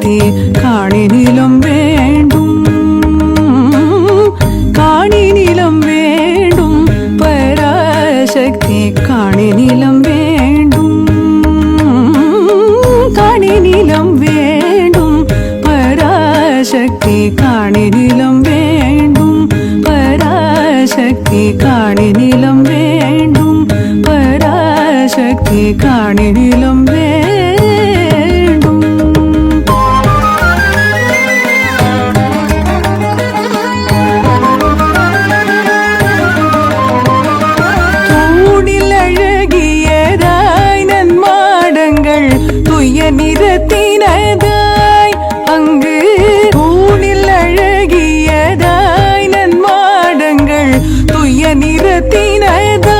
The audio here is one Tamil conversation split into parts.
பராசக்தி காணி நிலம் வேண்டும், காணி நிலம் வேண்டும், பராசக்தி காணி நிலம் வேண்டும், காணி நிலம் வேண்டும், பராசக்தி காணி நிலம் வேண்டும், பராசக்தி காணி நிலம் வேண்டும், பராசக்தி காணி நிலம் வேண்டும். தூணில் அழகியதாய் நன்மாடங்கள் துய நிறத்தினதாய், அங்கு தூணில் அழகியதாய் நன்மாடங்கள் துய நிறத்தினதாய்,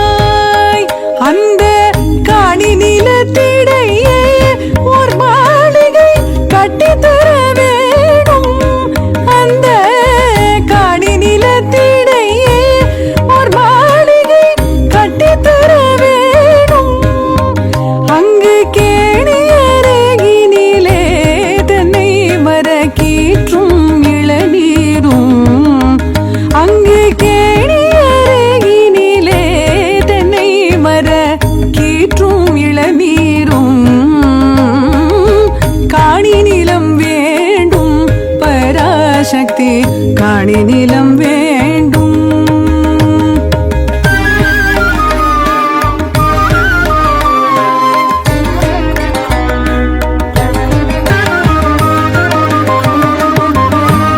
அந்த காணி நிலத்திடையே ஓர் மாளிகை கட்டித்தர வேணும், அந்த காணி நிலத்திடையே ஓர் மாளிகை கட்டித்தர வேணும், அங்கு கேணியருகினிலே தென்னை மரக்கீற்றும் இளநீரும், அங்கு கேணியருகினிலே தென்னை மரக்கீற்றும் இளநீரும், காணி நிலம் வேண்டும், பராசக்தி காணி நிலம் வேண்டும்.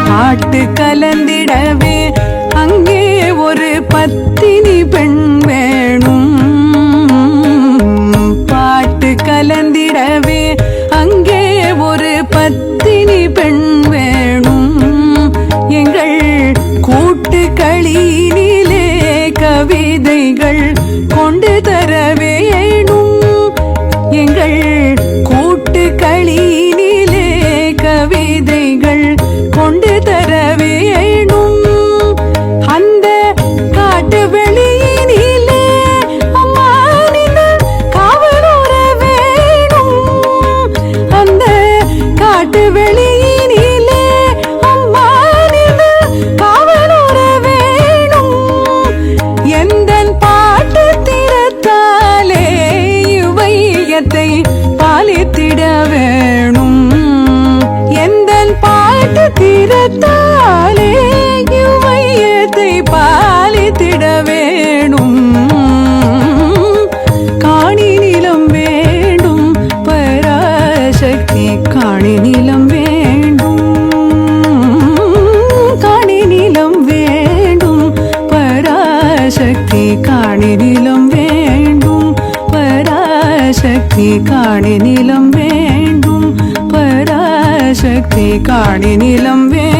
பாட்டு கலந்திடவே அங்கே ஒரு பத்தினி பெண் வேணும், பாட்டு கலந்திடவே அங்கே ஒரு பத்தினி பெண் வேணும், எங்கள் கூட்டுக்களினிலே கவிதைகள் கொண்டு தர வேணும், எங்கள் கூட்டுக்களினிலே கவிதைகள் கொண்டு தர வேணும், அந்த காட்டு வெளியினிலே அம்மானின் காவலுற வேணும், அந்த காட்டு வெளியினிலே அம்மானின் காவலுற வேணும், எந்தன் பாட்டு திறத்தாலே இவ்வையத்தை பாலித்திட வேணும், எந்தன் பாட்டு திறத்தாலே இவ்வையத்தை பாலித்திட வேணும், காணி நிலம் வேண்டும், பராசக்தி காணி நிலம் வேண்டும், காணி நிலம் வேண்டும், பராசக்தி காணி நிலம் வேண்டும், பராசக்தி காணி நிலம் வேண்டும், பராசக்தி காணி நிலம் வேண்டும்.